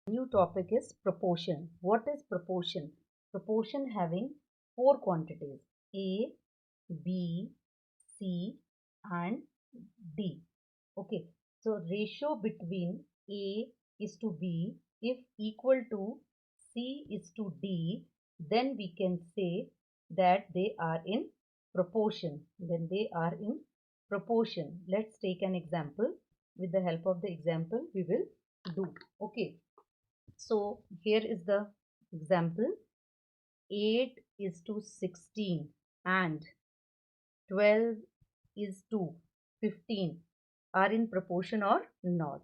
New topic is proportion. What is proportion? Proportion having four quantities A, B, C and D. Okay, so ratio between A is to B if equal to C is to D, then we can say that they are in proportion. Then they are in proportion. Let's take an example. With the help of the example, we will do. Okay, so here is the example. 8 is to 16 and 12 is to 15 are in proportion or not.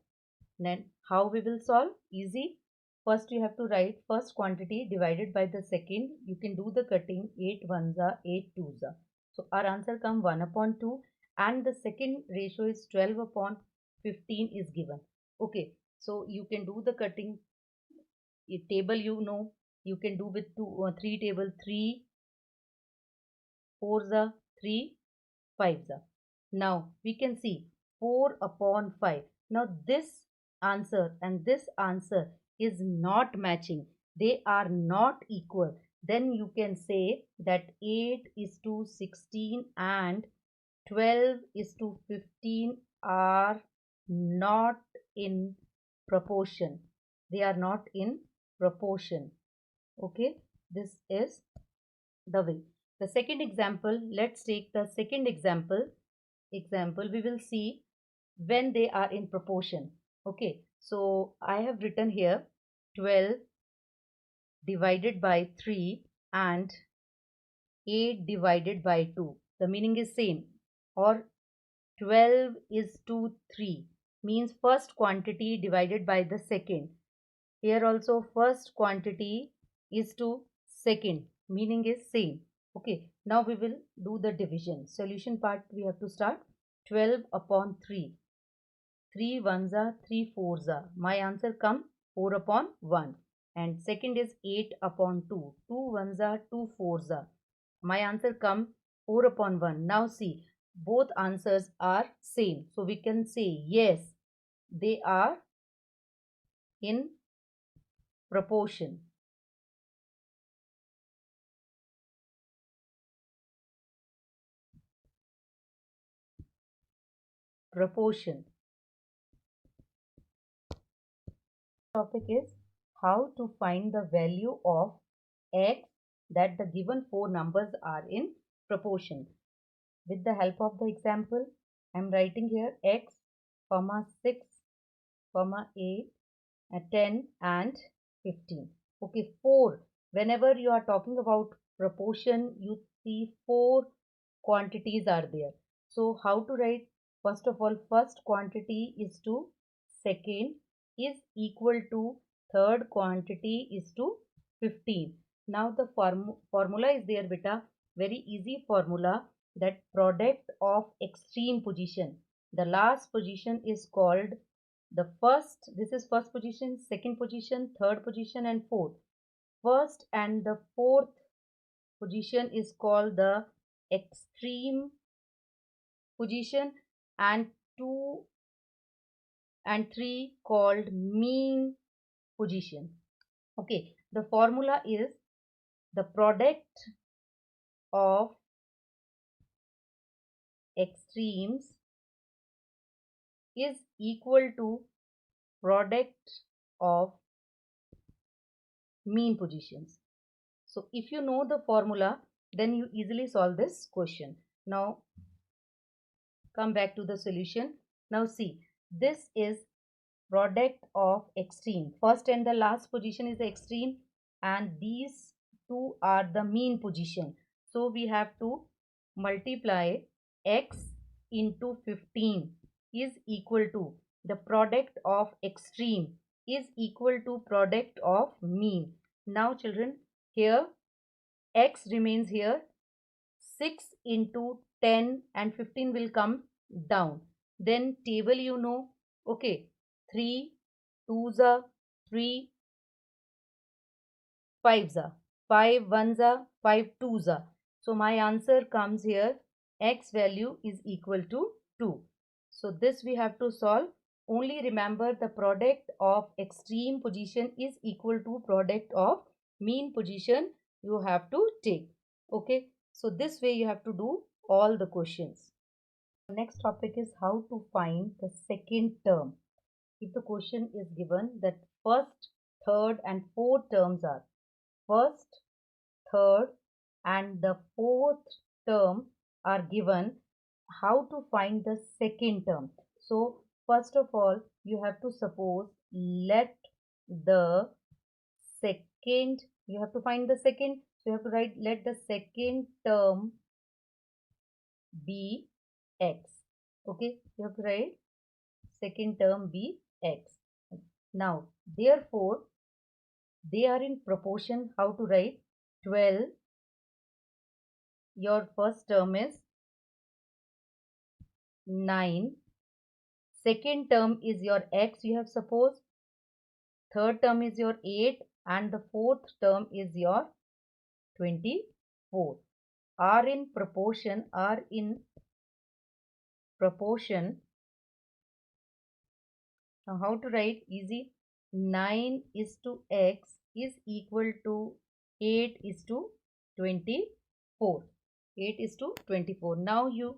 Then how we will solve? Easy. First you have to write first quantity divided by the second. You can do the cutting. 8 ones are 8 twos are. So our answer come 1 upon 2 and the second ratio is 12 upon 15 is given. Okay, so you can do the cutting. A table you can do with 3 table. 3 4s are 3 5s are. Now we can see 4 upon 5. Now this answer and this answer is not matching. They are not equal. Then you can say that 8 is to 16 and 12 is to 15 are not in proportion. They are not in proportion. Okay, this is the way. The second example, let's take the second example. We will see when they are in proportion. Okay, so I have written here 12 divided by 3 and 8 divided by 2. The meaning is same. Or 12 is to 3 means first quantity divided by the second. Here also first quantity is to second, meaning is same. Okay, now we will do the division. Solution part we have to start. 12 upon 3. 3 ones are 3 fours are. My answer come 4 upon 1. And second is 8 upon 2. 2 ones are 2 fours are. My answer come 4 upon 1. Now see, both answers are same. So we can say yes, they are in proportion. Proportion. Topic is how to find the value of x that the given four numbers are in proportion. With the help of the example, I am writing here x, 6, 8, 10 and 15. Okay, 4. Whenever you are talking about proportion, you see 4 quantities are there. So how to write? First of all, first quantity is to second is equal to third quantity is to 15. Now the formula is there, beta. Very easy formula, that product of extreme position. The last position is called the first. This is first position, second position, third position and fourth. First and the fourth position is called the extreme position and 2 and 3 called mean position. Okay, the formula is the product of extremes is equal to product of mean positions. So if you know the formula, then you easily solve this question. Now come back to the solution. Now see, this is product of extreme. First and the last position is the extreme and these two are the mean position. So we have to multiply x into 15 is equal to the product of extreme is equal to product of mean. Now children, here x remains here. 6 into 10 and 15 will come down. Then table okay, 3 2s are 3 5s are 5 1s are 5 2s are. So my answer comes here, x value is equal to 2. So this we have to solve. only remember the product of extreme position is equal to product of mean position you have to take. Okay, so this way you have to do all the questions. Next topic is how to find the second term. If the question is given that first, third and fourth terms are first, third and the fourth term are given, how to find the second term? So first of all, you have to suppose let the second, you have to find the second, so you have to write let the second term be x. Okay, you have to write second term be x. Now therefore they are in proportion. How to write? 12, your first term is 9, second term is your x, you have supposed, third term is your 8 and the fourth term is your 24. Are in proportion, are in proportion. Now how to write? Easy. 9 is to x is equal to 8 is to 24. 8 is to 24. Now you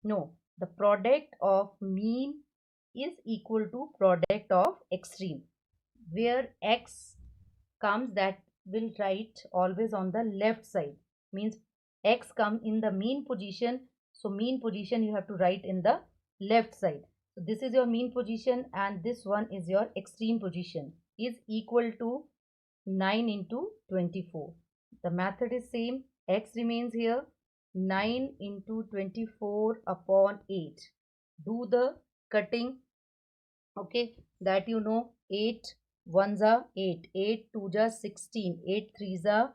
know the product of mean is equal to product of extreme. Where x comes, that will write always on the left side. Means x come in the mean position. So mean position you have to write in the left side. So this is your mean position and this one is your extreme position is equal to 9 into 24. The method is same. X remains here. 9 into 24 upon 8. Do the cutting. Okay, that you know. 8 ones are 8, 8 twos are 16, 8 threes are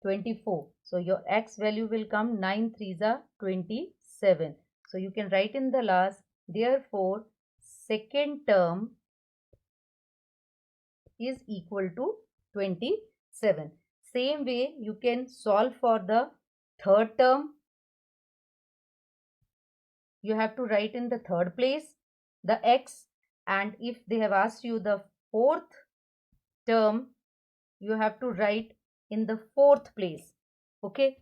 24. So your x value will come 9 threes are 27. So you can write in the last, therefore second term is equal to 27. Same way you can solve for the third term. You have to write in the third place the x, and if they have asked you the fourth term, you have to write in the fourth place. Okay,